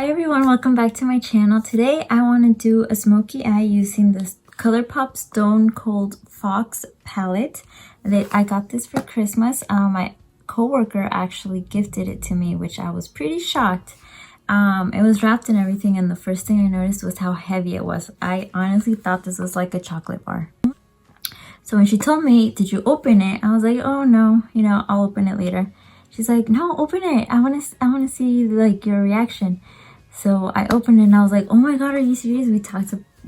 Hi everyone, welcome back to my channel. Today I want to do a smoky eye using this Colourpop Stone Cold Fox palette. I got this for Christmas. My coworker actually gifted it to me, which I was pretty shocked. It was wrapped in everything, and the first thing I noticed was how heavy it was. I honestly thought this was like a chocolate bar. So when she told me, "Did you open it?" I was like, "Oh no, I'll open it later." She's like, "No, open it. I want to see like your reaction." So I opened it and I was like, "Oh my god, are you serious?" We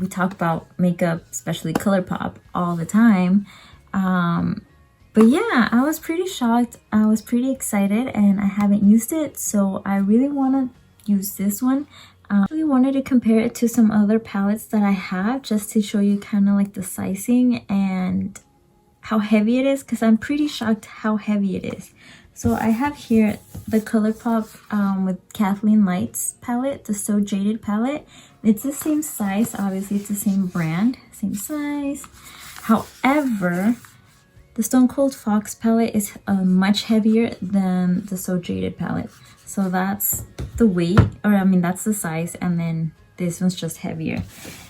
talk about makeup, especially Colourpop, all the time. But yeah, I was pretty shocked. I was pretty excited, and I haven't used it, so I really want to use this one. I really wanted to compare it to some other palettes that I have, just to show you kind of like the sizing and how heavy it is, because I'm pretty shocked how heavy it is. So I have here the Colourpop with Kathleen Lights palette, the So Jaded palette. It's the same size, obviously it's the same brand, same size. However, the Stone Cold Fox palette is much heavier than the So Jaded palette. So that's the weight, or I mean that's the size, and then this one's just heavier.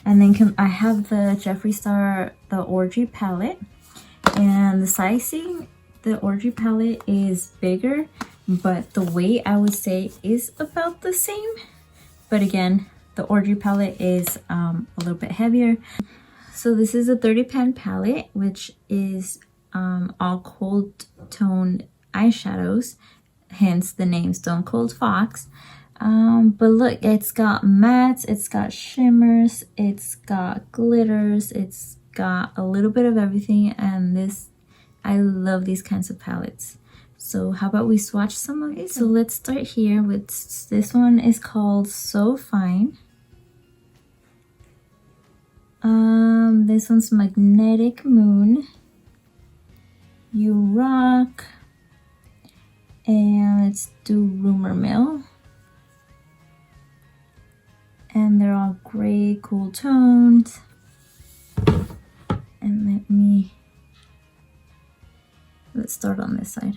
And then I have the Jeffree Star, the Orgy palette, and the sizing, the Orgy palette is bigger, but the weight I would say is about the same. But again, the Orgy palette is a little bit heavier. So this is a 30 pan palette, which is all cold toned eyeshadows, hence the name Stone Cold Fox. But look, it's got mattes, it's got shimmers, it's got glitters, it's got a little bit of everything, and I love these kinds of palettes. So how about we swatch some of these? So let's start here with this one. Is called So Fine. This one's Magnetic Moon, You Rock, and let's do Rumor Mill. And they're all gray, cool tones. And let's start on this side.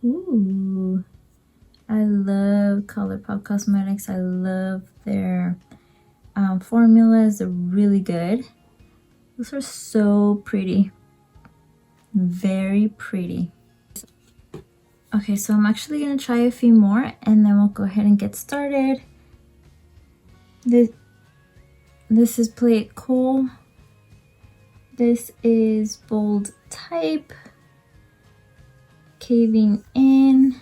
Ooh, I love Colourpop Cosmetics. I love their formulas. They're really good. Those are so pretty. Very pretty. Okay, so I'm actually gonna try a few more, and then we'll go ahead and get started. This is Play It Cool. This is Bold Type, Caving In,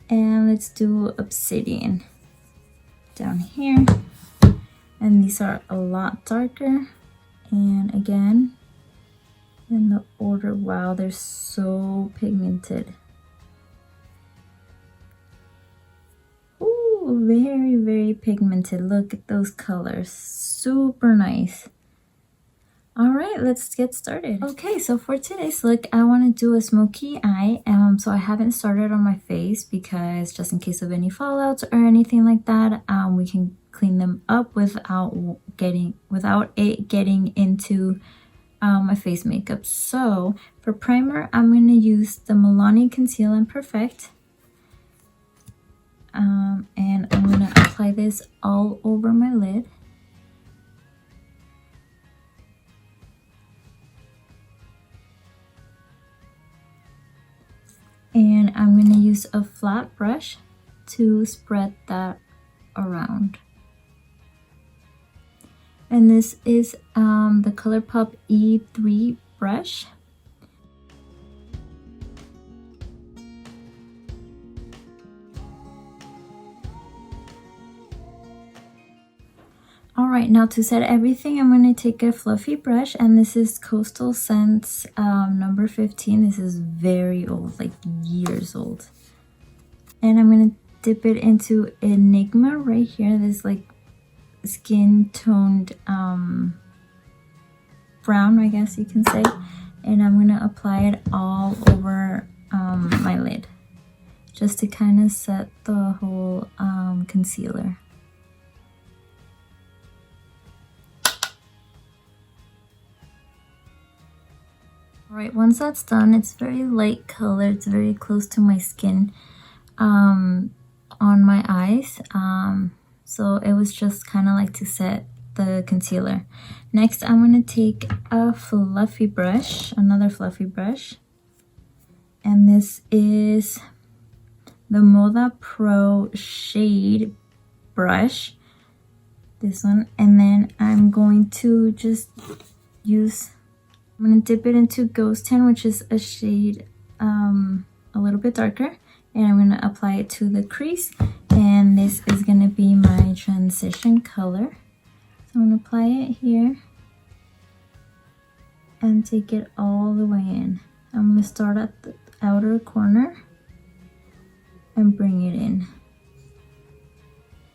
and let's do Obsidian down here. And these are a lot darker, and again in the order, wow, they're so pigmented. Ooh, very, very pigmented. Look at those colors, super nice. All right, let's get started. Okay, so for today's look, I want to do a smoky eye. So I haven't started on my face because just in case of any fallouts or anything like that, we can clean them up without it getting into my face makeup. So for primer, I'm going to use the Milani Conceal and Perfect. And I'm going to apply this all over my lid. And I'm going to use a flat brush to spread that around. And this is the Colourpop E3 brush. Alright, now to set everything, I'm going to take a fluffy brush, and this is Coastal Scents number 15. This is very old, like years old. And I'm going to dip it into Enigma right here, this like skin toned brown, I guess you can say. And I'm going to apply it all over my lid, just to kind of set the whole concealer. Alright, once that's done, it's very light color, it's very close to my skin. on my eyes. So it was just kind of like to set the concealer. Next, I'm going to take a fluffy brush, another fluffy brush. And this is the Moda Pro shade brush. This one. And then I'm going to just I'm going to dip it into Ghost Tan, which is a shade a little bit darker. And I'm going to apply it to the crease. And this is going to be my transition color. So I'm going to apply it here and take it all the way in. I'm going to start at the outer corner and bring it in.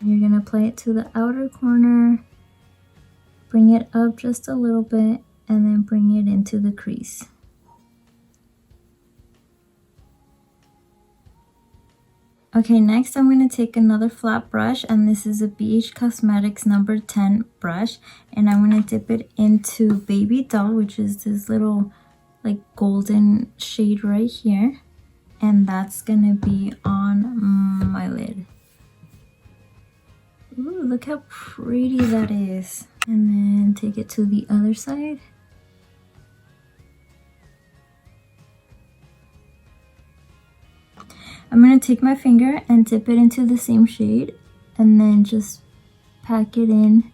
You're going to apply it to the outer corner, bring it up just a little bit, and then bring it into the crease. Okay, next I'm going to take another flat brush, and this is a BH Cosmetics number 10 brush, and I'm going to dip it into Baby Doll, which is this little like golden shade right here, and that's going to be on my lid. Ooh, look how pretty that is. And then take it to the other side. I'm going to take my finger and dip it into the same shade and then just pack it in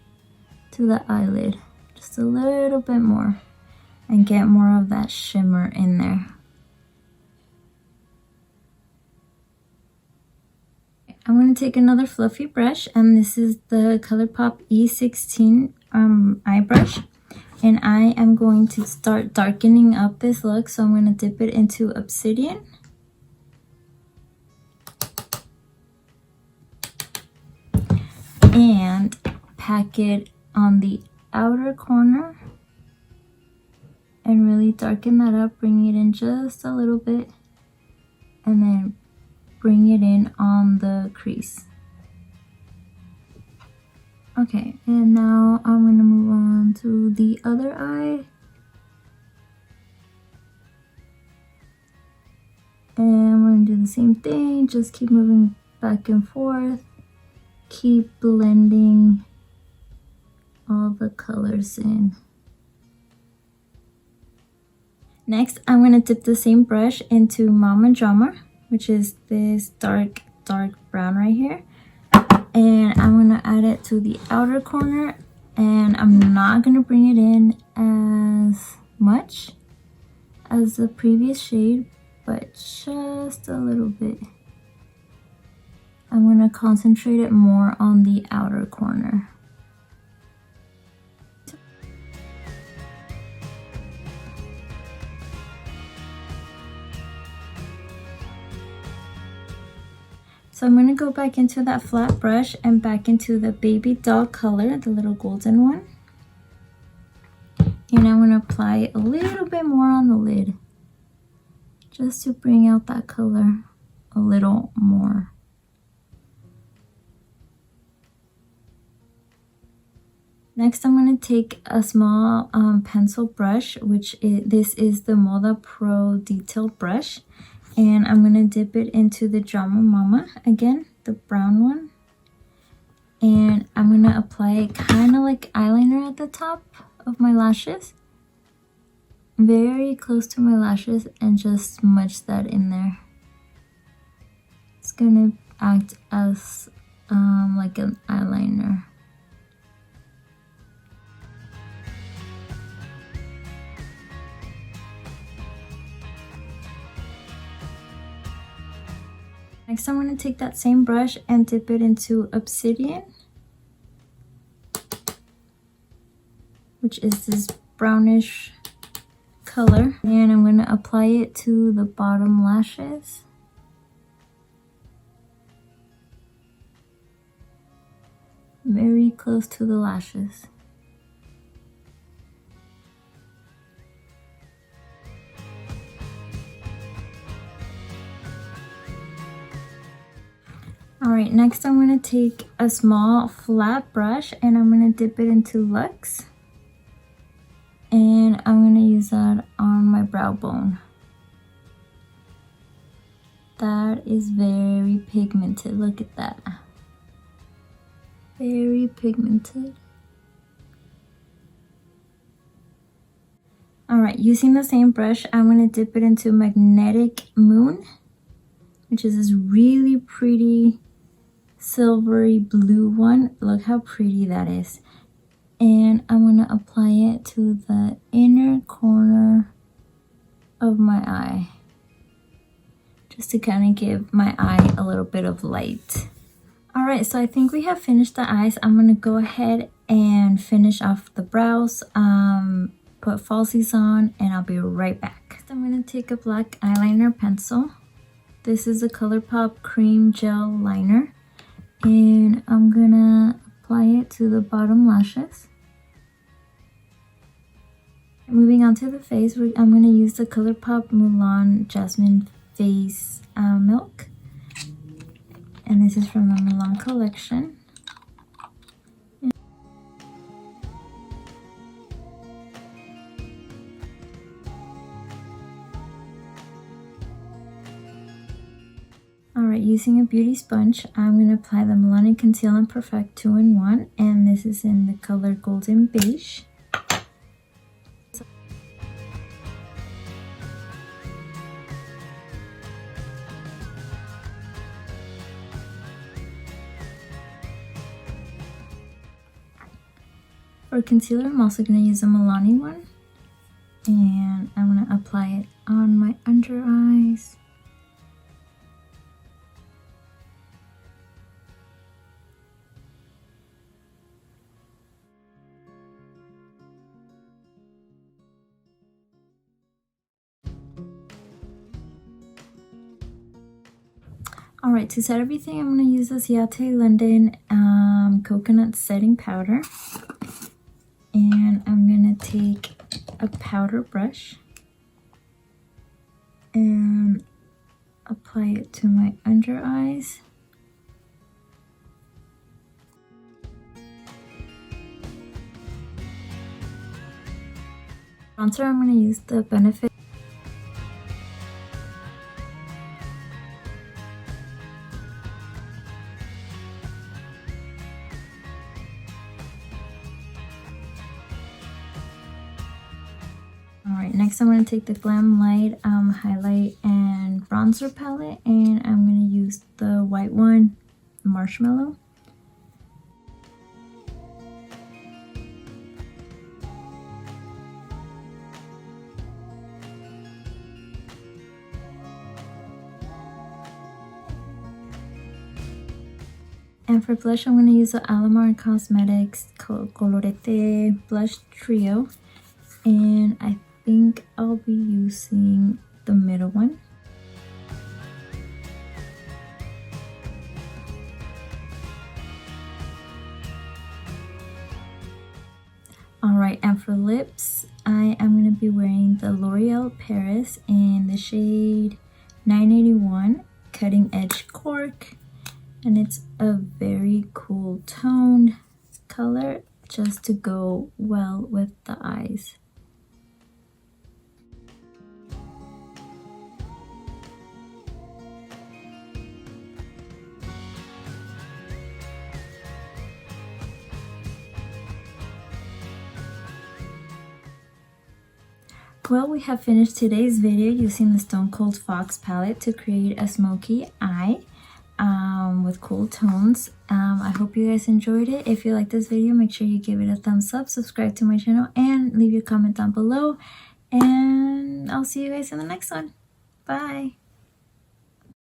to the eyelid just a little bit more and get more of that shimmer in there. I'm going to take another fluffy brush, and this is the Colourpop E16 eye brush, and I am going to start darkening up this look. So I'm going to dip it into Obsidian. And pack it on the outer corner and really darken that up, bring it in just a little bit, and then bring it in on the crease. Okay, and now I'm going to move on to the other eye. And I'm going to do the same thing, just keep moving back and forth. Keep blending all the colors in. Next, I'm going to dip the same brush into Mama Drama, which is this dark brown right here. And I'm going to add it to the outer corner, and I'm not going to bring it in as much as the previous shade, but just a little bit. I'm going to concentrate it more on the outer corner. So I'm going to go back into that flat brush and back into the Baby Doll color, the little golden one. And I'm going to apply a little bit more on the lid, just to bring out that color a little more. Next, I'm going to take a small pencil brush, this is the Moda Pro Detail brush. And I'm going to dip it into the Drama Mama, again, the brown one. And I'm going to apply it kind of like eyeliner at the top of my lashes. Very close to my lashes, and just smudge that in there. It's going to act as like an eyeliner. Next, I'm going to take that same brush and dip it into Obsidian, which is this brownish color. And I'm going to apply it to the bottom lashes. Very close to the lashes. Alright, next I'm going to take a small flat brush and I'm going to dip it into Luxe. And I'm going to use that on my brow bone. That is very pigmented. Look at that. Very pigmented. Alright, using the same brush, I'm going to dip it into Magnetic Moon, which is this really pretty silvery blue one. Look how pretty that is. And I'm going to apply it to the inner corner of my eye, just to kind of give my eye a little bit of light. Alright, so I think we have finished the eyes. I'm going to go ahead and finish off the brows, put falsies on, and I'll be right back. I'm going to take a black eyeliner pencil. This is a Colourpop Cream Gel Liner, and I'm going to apply it to the bottom lashes. Moving on to the face, I'm going to use the Colourpop Mulan Jasmine Face Milk. And this is from the Mulan collection. Alright, using a beauty sponge, I'm going to apply the Milani Conceal and Perfect 2-in-1. And this is in the color Golden Beige. For concealer, I'm also going to use a Milani one, and I'm going to apply it on my under eyes. Alright, to set everything, I'm going to use this Yate London coconut setting powder. And I'm going to take a powder brush and apply it to my under eyes. Bronzer, I'm going to use the Benefit. Alright, next I'm going to take the Glam Light highlight and bronzer palette, and I'm going to use the white one, Marshmallow. And for blush, I'm going to use the Alamar Cosmetics Colorete Blush Trio, and I think I'll be using the middle one. Alright, and for lips, I am going to be wearing the L'Oreal Paris in the shade 981 Cutting Edge Cork, and it's a very cool toned color just to go well with the eyes. Well, we have finished today's video using the Stone Cold Fox palette to create a smoky eye with cool tones. I hope you guys enjoyed it. If you like this video, make sure you give it a thumbs up, subscribe to my channel, and leave your comment down below. And I'll see you guys in the next one. Bye!